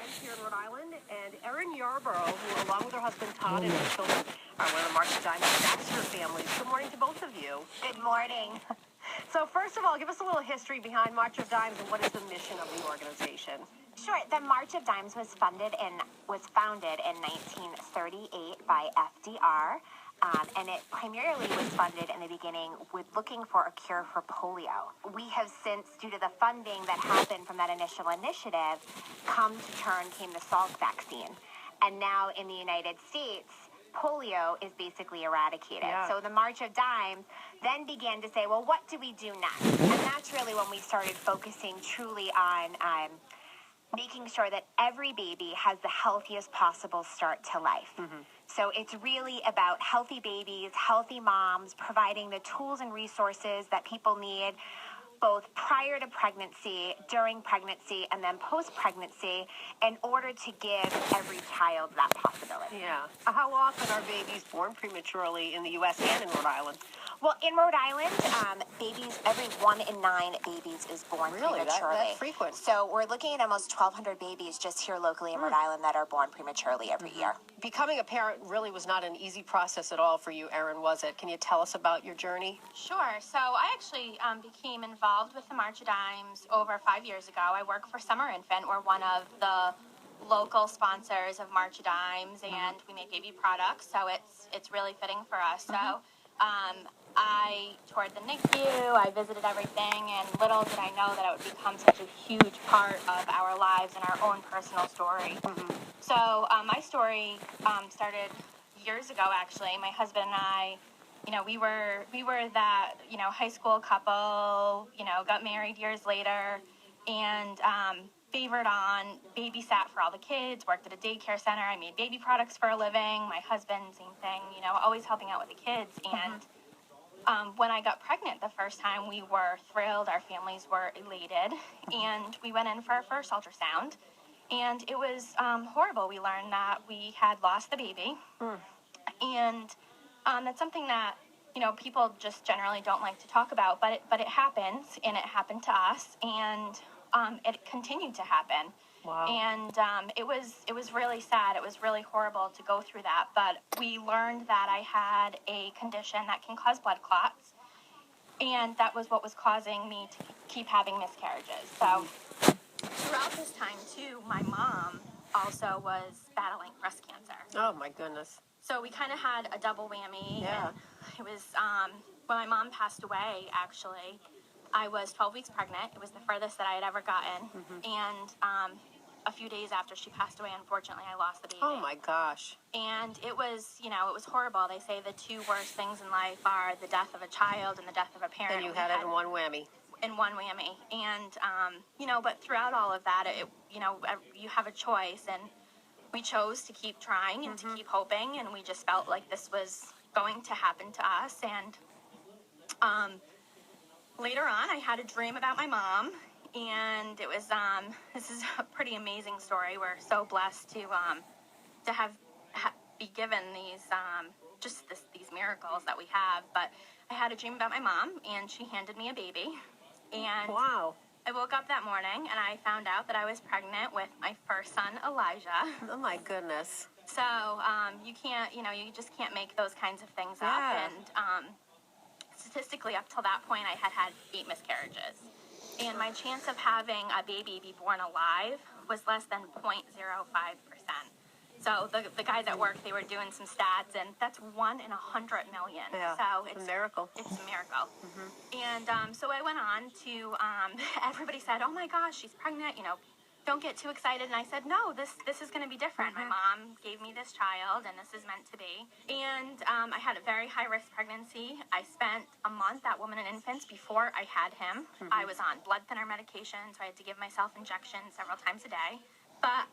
Dimes here in Rhode Island, and Erin Yarborough, who along with her husband Todd and their children are one of the March of Dimes Baxter families. Good morning to both of you. Good morning. So first of all, give us a little history behind March of Dimes and what is the mission of the organization? Sure. The March of Dimes was founded in 1938 by FDR, and it primarily was funded in the beginning with looking for a cure for polio. We have since, due to the funding that happened from that initial initiative, came the Salk vaccine, and now in the United States, polio is basically eradicated. Yeah. So the March of Dimes then began to say, well, what do we do next? And that's really when we started focusing truly on making sure that every baby has the healthiest possible start to life. So it's really about healthy babies, healthy moms, providing the tools and resources that people need both prior to pregnancy, during pregnancy, and then post-pregnancy in order to give every child that possibility. Yeah. How often are babies born prematurely in the U.S. and in Rhode Island? Well, in Rhode Island, every 1 in 9 babies is born Really? prematurely. That's frequent. So we're looking at almost 1,200 babies just here locally in Rhode Island that are born prematurely every year. Becoming a parent really was not an easy process at all for you, Erin, was it? Can you tell us about your journey? Sure. So I actually became involved with the March of Dimes over 5 years ago. I work for Summer Infant. We're one of the local sponsors of March of Dimes, and we make baby products, so it's really fitting for us. So I toured the NICU, I visited everything, and little did I know that it would become such a huge part of our lives and our own personal story. So my story started years ago, actually. My husband and I, we were that, high school couple, got married years later, and favored on, babysat for all the kids, worked at a daycare center. I made baby products for a living. My husband, same thing, always helping out with the kids. And when I got pregnant the first time, we were thrilled. Our families were elated. And we went in for our first ultrasound. And it was horrible. We learned that we had lost the baby. And that's something that, people just generally don't like to talk about. But it happens, and it happened to us. And it continued to happen. Wow. And it was really sad. It was really horrible to go through that. But we learned that I had a condition that can cause blood clots, and that was what was causing me to keep having miscarriages. So throughout this time too, my mom also was battling breast cancer. Oh, my goodness. So we kind of had a double whammy. Yeah. And it was when my mom passed away, actually, I was 12 weeks pregnant. It was the furthest that I had ever gotten. And a few days after she passed away, unfortunately, I lost the baby. Oh, my gosh. And it was, it was horrible. They say the two worst things in life are the death of a child and the death of a parent. And you had it in one whammy. In one whammy. And, but throughout all of that, you have a choice. And we chose to keep trying and to keep hoping. And we just felt like this was going to happen to us. And later on, I had a dream about my mom. And it was, this is a pretty amazing story. We're so blessed to be given these, these miracles that we have. But I had a dream about my mom, and she handed me a baby. And Wow. I woke up that morning, and I found out that I was pregnant with my first son, Elijah. Oh, my goodness. So, you can't, you just can't make those kinds of things up. Yeah. And statistically, up till that point, I had 8 miscarriages. And my chance of having a baby be born alive was less than 0.05%. So the guys at work, they were doing some stats, and that's 1 in 100 million. Yeah, So it's a miracle. It's a miracle. And so I went on to, everybody said, oh my gosh, she's pregnant, don't get too excited. And I said, no, this is going to be different. My mom gave me this child, and this is meant to be. And I had a very high-risk pregnancy. I spent a month at Women and Infants before I had him. I was on blood thinner medication, so I had to give myself injections several times a day. But,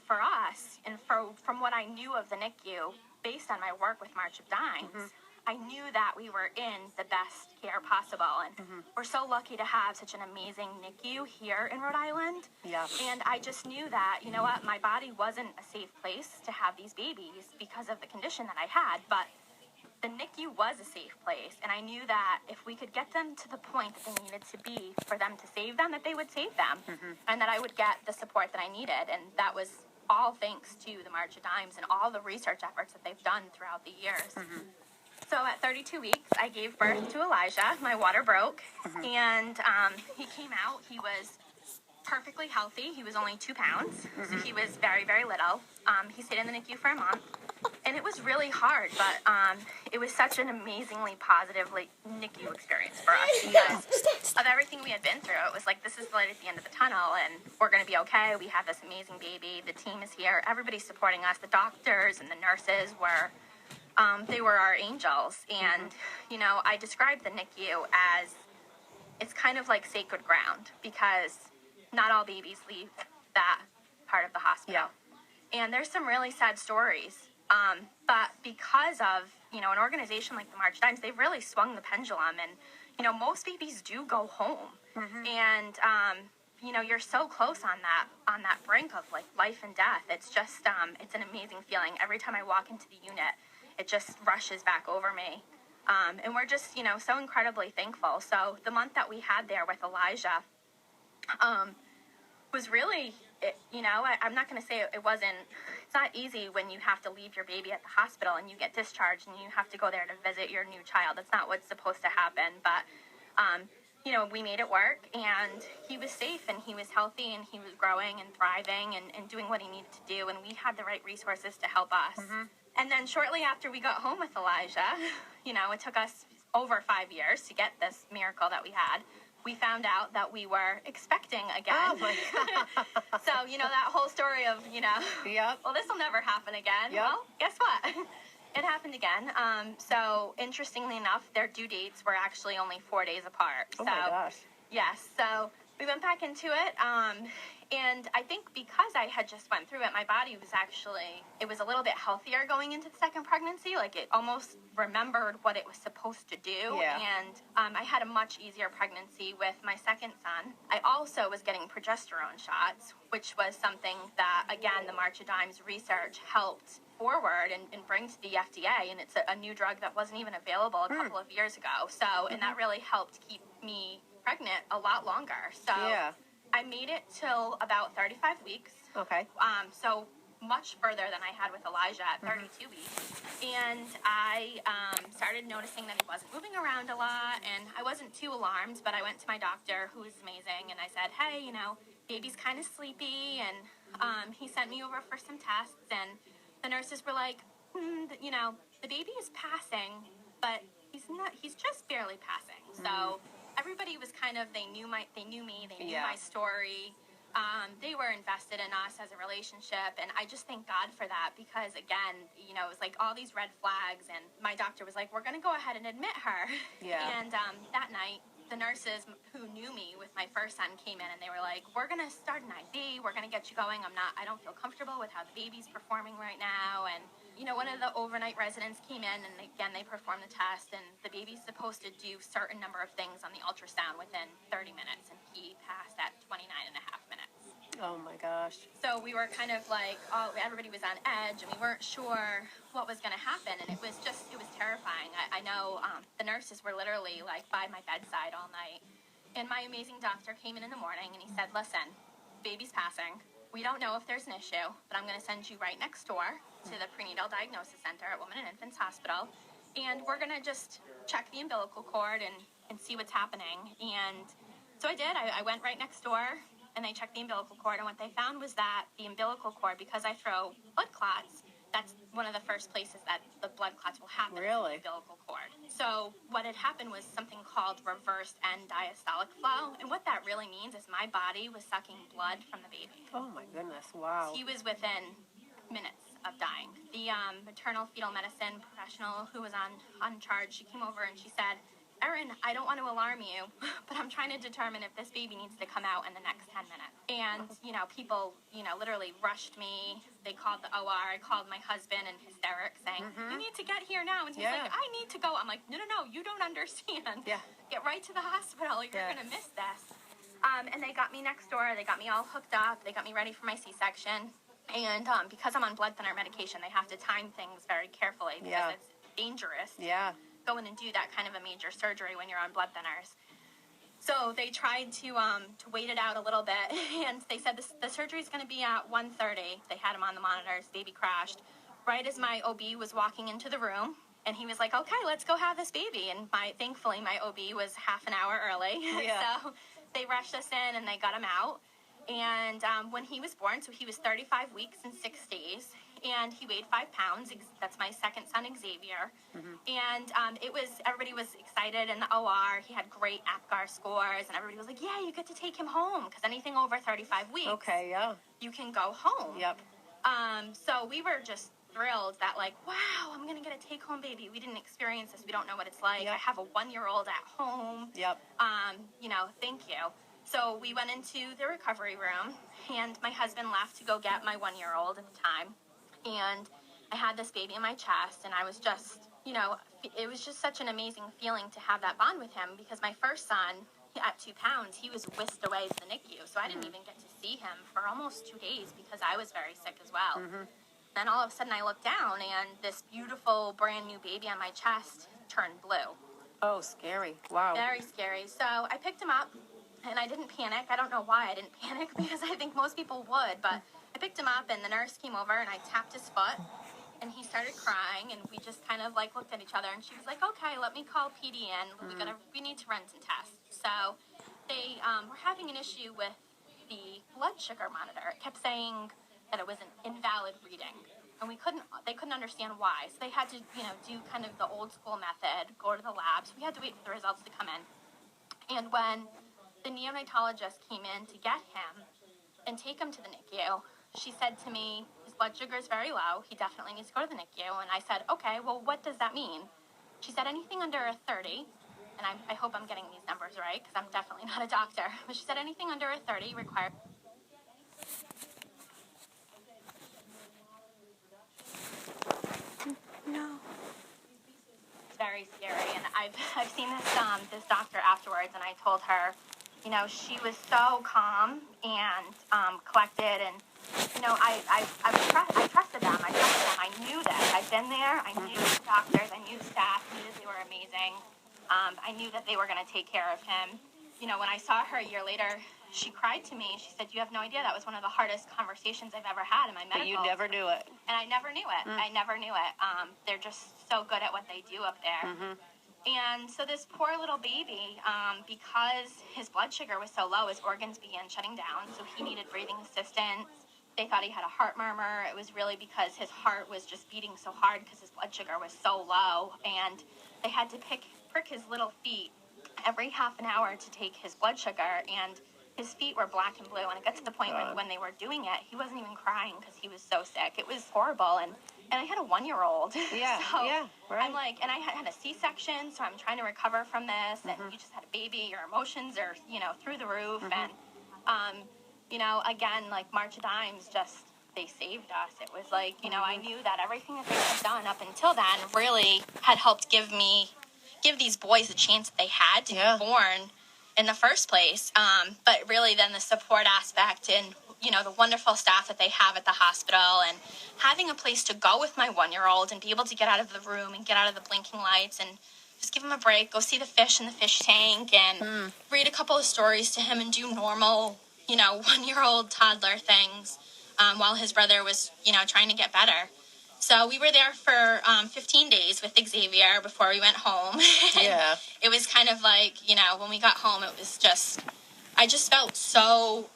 for us, and from what I knew of the NICU, based on my work with March of Dimes, I knew that we were in the best care possible. And we're so lucky to have such an amazing NICU here in Rhode Island. Yeah. And I just knew that, my body wasn't a safe place to have these babies because of the condition that I had. But the NICU was a safe place, and I knew that if we could get them to the point that they needed to be for them to save them, that they would save them, and that I would get the support that I needed. And that was all thanks to the March of Dimes and all the research efforts that they've done throughout the years. So at 32 weeks, I gave birth to Elijah. My water broke, and he came out. He was perfectly healthy. He was only 2 pounds, so he was very, very little. He stayed in the NICU for a month, and it was really hard, but it was such an amazingly positive NICU experience for us because of everything we had been through. It was like, this is the light at the end of the tunnel, and we're going to be okay. We have this amazing baby. The team is here. Everybody's supporting us. The doctors and the nurses were, they were our angels. And, you know, I described the NICU as, it's kind of like sacred ground because not all babies leave that part of the hospital. And there's some really sad stories. But because of, you know, an organization like the March of Dimes, they've really swung the pendulum. And, you know, most babies do go home. And, you know, you're so close on that brink of like life and death. It's just, it's an amazing feeling. Every time I walk into the unit, it just rushes back over me. And we're just, you know, so incredibly thankful. So the month that we had there with Elijah, was really, you know, I'm not going to say it wasn't, it's not easy when you have to leave your baby at the hospital and you get discharged and you have to go there to visit your new child. That's not what's supposed to happen. But, you know, we made it work, and he was safe, and he was healthy, and he was growing and thriving and doing what he needed to do. And we had the right resources to help us. And then shortly after we got home with Elijah, you know, it took us over 5 years to get this miracle that we had. We found out that we were expecting again. Oh, my God. So, you know, that whole story of, you know, well, this will never happen again. Well, guess what? It happened again. So, interestingly enough, their due dates were actually only 4 days apart. Oh, my gosh. Yes. So, we went back into it. And I think because I had just went through it, my body was actually, it was a little bit healthier going into the second pregnancy. Like, it almost remembered what it was supposed to do. And I had a much easier pregnancy with my second son. I also was getting progesterone shots, which was something that, again, the March of Dimes research helped forward and bring to the FDA. And it's a new drug that wasn't even available a couple of years ago. So, and that really helped keep me pregnant a lot longer. So I made it till about 35 weeks. Okay. So much further than I had with Elijah at 32 weeks. And I started noticing that he wasn't moving around a lot, and I wasn't too alarmed, but I went to my doctor, who is amazing, and I said, hey, you know, baby's kind of sleepy, and he sent me over for some tests, and the nurses were like, you know, the baby is passing, but he's just barely passing. So everybody was kind of, they knew me, they knew my story. They were invested in us as a relationship, and I just thank God for that, because again, you know, it was like all these red flags, and my doctor was like, we're going to go ahead and admit her. And that night, the nurses who knew me with my first son came in, and they were like, we're going to start an IV, we're going to get you going. I don't feel comfortable with how the baby's performing right now. And you know, one of the overnight residents came in, and again, they performed the test, and the baby's supposed to do certain number of things on the ultrasound within 30 minutes, and he passed at 29 and a half minutes. Oh, my gosh. So we were kind of like, everybody was on edge, and we weren't sure what was going to happen, and it was terrifying. I know the nurses were literally like by my bedside all night, and my amazing doctor came in the morning, and he said, listen, baby's passing. We don't know if there's an issue, but I'm going to send you right next door to the Prenatal Diagnosis Center at Women and Infants Hospital, and we're going to just check the umbilical cord and see what's happening. And so I did. I went right next door, and they checked the umbilical cord, and what they found was that the umbilical cord, because I throw blood clots, that's one of the first places that the blood clots will happen. Really? In the umbilical cord. So what had happened was something called reversed end diastolic flow, and what that really means is my body was sucking blood from the baby. Oh, my goodness. Wow. He was within minutes of dying. The maternal fetal medicine professional who was on charge, she came over and she said, Erin, I don't want to alarm you, but I'm trying to determine if this baby needs to come out in the next 10 minutes. And, you know, people, you know, literally rushed me. They called the OR. I called my husband in hysterics saying, you need to get here now. And he's like, I need to go. I'm like, no, you don't understand. Get right to the hospital. You're going to miss this. And they got me next door. They got me all hooked up. They got me ready for my C-section. And because I'm on blood thinner medication, they have to time things very carefully because dangerous to Yeah. go in and do that kind of a major surgery when you're on blood thinners. So they tried to wait it out a little bit, and they said the surgery is going to be at 1:30. They had him on the monitors. Baby crashed. Right as my OB was walking into the room, and he was like, "Okay, let's go have this baby." And thankfully, my OB was half an hour early. Yeah. So they rushed us in, and they got him out. And when he was born, so he was 35 weeks and 6 days, and he weighed 5 pounds. That's my second son, Xavier. And everybody was excited in the OR. He had great APGAR scores, and everybody was like, "Yeah, you get to take him home, because anything over 35 weeks, Okay, yeah. you can go home." Yep. So we were just thrilled that, like, wow, I'm going to get a take-home baby. We didn't experience this. We don't know what it's like. Yep. I have a 1-year-old at home. Yep. Thank you. So we went into the recovery room, and my husband left to go get my 1-year-old at the time. And I had this baby in my chest, and I was just, it was just such an amazing feeling to have that bond with him, because my first son, at 2 pounds, he was whisked away to the NICU. So I didn't even get to see him for almost 2 days because I was very sick as well. Then all of a sudden I looked down, and this beautiful brand new baby on my chest turned blue. Oh, scary. Wow. Very scary. So I picked him up, and I didn't panic. I don't know why I didn't panic, because I think most people would, but I picked him up, and the nurse came over, and I tapped his foot, and he started crying, and we just kind of like looked at each other, and she was like, "Okay, let me call PD in. We need to run some tests." So they were having an issue with the blood sugar monitor. It kept saying that it was an invalid reading, and they couldn't understand why. So they had to, do kind of the old school method, go to the labs. We had to wait for the results to come in. And when the neonatologist came in to get him and take him to the NICU, she said to me, "His blood sugar is very low. He definitely needs to go to the NICU." And I said, "Okay, well, what does that mean?" She said, "Anything under a 30, and I hope I'm getting these numbers right, because I'm definitely not a doctor, but she said anything under a 30 requires..." No. It's very scary, and I've seen this doctor afterwards, and I told her, she was so calm and collected, and I trusted them. I knew that I'd been there. I knew the doctors. I knew the staff. I knew that they were amazing. I knew that they were going to take care of him. When I saw her a year later, she cried to me. She said, "You have no idea. That was one of the hardest conversations I've ever had in my medical." But you never knew it. And I never knew it. I never knew it. They're just so good at what they do up there. And so this poor little baby, because his blood sugar was so low, his organs began shutting down. So he needed breathing assistance. They thought he had a heart murmur. It was really because his heart was just beating so hard because his blood sugar was so low. And they had to prick his little feet every half an hour to take his blood sugar. And his feet were black and blue. And it got to the point when they were doing it, he wasn't even crying because he was so sick. It was horrible. And I had a 1-year-old. Yeah, so yeah, right. I'm like, and I had a C-section, so I'm trying to recover from this. And you just had a baby. Your emotions are, through the roof. And, again, like March of Dimes, they saved us. It was like, I knew that everything that they had done up until then really had helped give these boys the chance that they had to be born in the first place. But really then the support aspect and, the wonderful staff that they have at the hospital, and having a place to go with my 1-year-old and be able to get out of the room and get out of the blinking lights and just give him a break, go see the fish in the fish tank and read a couple of stories to him and do normal, 1-year-old toddler things while his brother was, trying to get better. So we were there for 15 days with Xavier before we went home. Yeah. It was kind of like, when we got home, it was I just felt so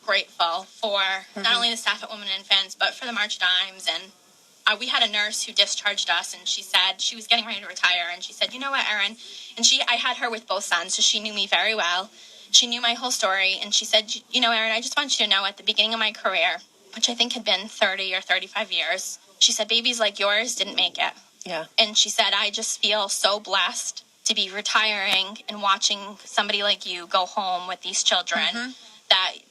grateful for not only the staff at Women and Infants, but for the March of Dimes. And we had a nurse who discharged us, and she said she was getting ready to retire. And she said, "You know what, Erin?" And I had her with both sons, so she knew me very well. She knew my whole story. And she said, "Erin, I just want you to know at the beginning of my career, which I think had been 30 or 35 years, she said, babies like yours didn't make it." Yeah. And she said, "I just feel so blessed to be retiring and watching somebody like you go home with these children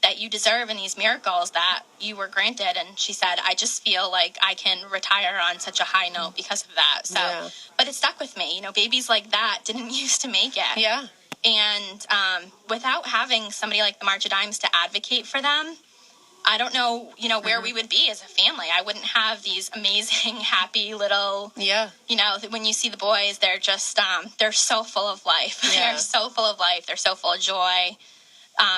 that you deserve and these miracles that you were granted." And she said, "I just feel like I can retire on such a high note because of that." So, but it stuck with me. Babies like that didn't used to make it. Yeah. And without having somebody like the March of Dimes to advocate for them, I don't know, where we would be as a family. I wouldn't have these amazing, happy little, when you see the boys, they're just, they're so full of life. Yeah. They're so full of life. They're so full of joy.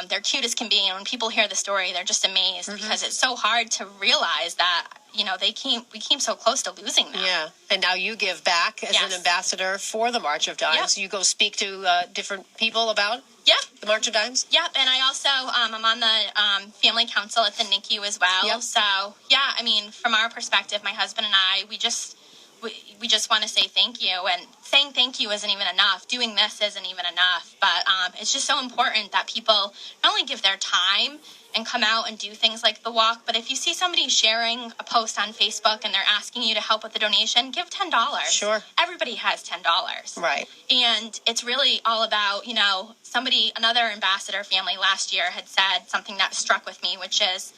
They're cute as can be. And when people hear the story, they're just amazed because it's so hard to realize that, we came so close to losing them. Yeah. And now you give back as an Yes. ambassador for the March of Dimes. Yep. You go speak to different people about Yep. the March of Dimes? Yep, and I also, I'm on the family council at the NICU as well. Yep. So, yeah, I mean, from our perspective, my husband and I, we just want to say thank you. And saying thank you isn't even enough. Doing this isn't even enough. But it's just so important that people not only give their time and come out and do things like the walk, but if you see somebody sharing a post on Facebook and they're asking you to help with the donation, give $10. Sure. Everybody has $10. Right. And it's really all about, another ambassador family last year had said something that struck with me, which is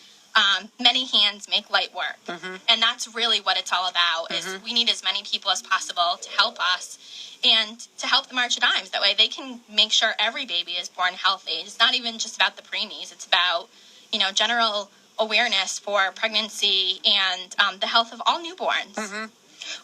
many hands make light work. And that's really what it's all about, is we need as many people as possible to help us and to help the March of Dimes. That way they can make sure every baby is born healthy. It's not even just about the preemies. It's about, general awareness for pregnancy and the health of all newborns.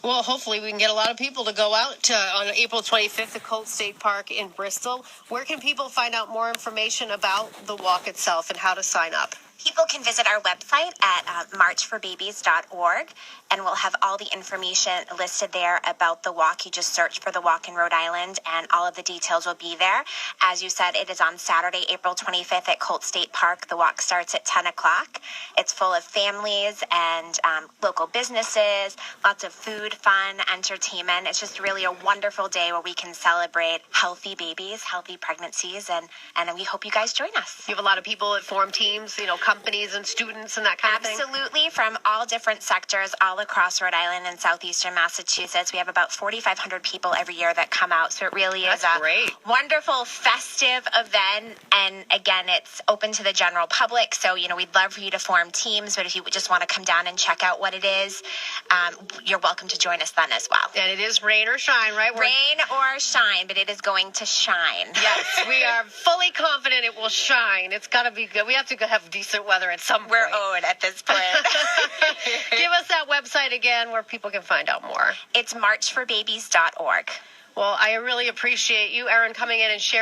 Well, hopefully we can get a lot of people to go out on April 25th at Colt State Park in Bristol. Where can people find out more information about the walk itself and how to sign up? People can visit our website at marchforbabies.org, and we'll have all the information listed there about the walk. You just search for the walk in Rhode Island, and all of the details will be there. As you said, it is on Saturday, April 25th at Colt State Park. The walk starts at 10 o'clock. It's full of families and local businesses, lots of food, fun, entertainment. It's just really a wonderful day where we can celebrate healthy babies, healthy pregnancies, and we hope you guys join us. You have a lot of people that form teams, companies and students and that kind of thing? Absolutely, from all different sectors all across Rhode Island and southeastern Massachusetts. We have about 4,500 people every year that come out, so it really is a great. Wonderful, festive event. And again, it's open to the general public, so we'd love for you to form teams, but if you just want to come down and check out what it is, you're welcome to join us then as well. And it is rain or shine, right? Rain or shine, but it is going to shine. Yes, we are fully confident it will shine. It's got to be good. We have to have decent weather at some point. We're owed at this point. Give us that website again where people can find out more. It's marchforbabies.org. Well, I really appreciate you, Erin, coming in and sharing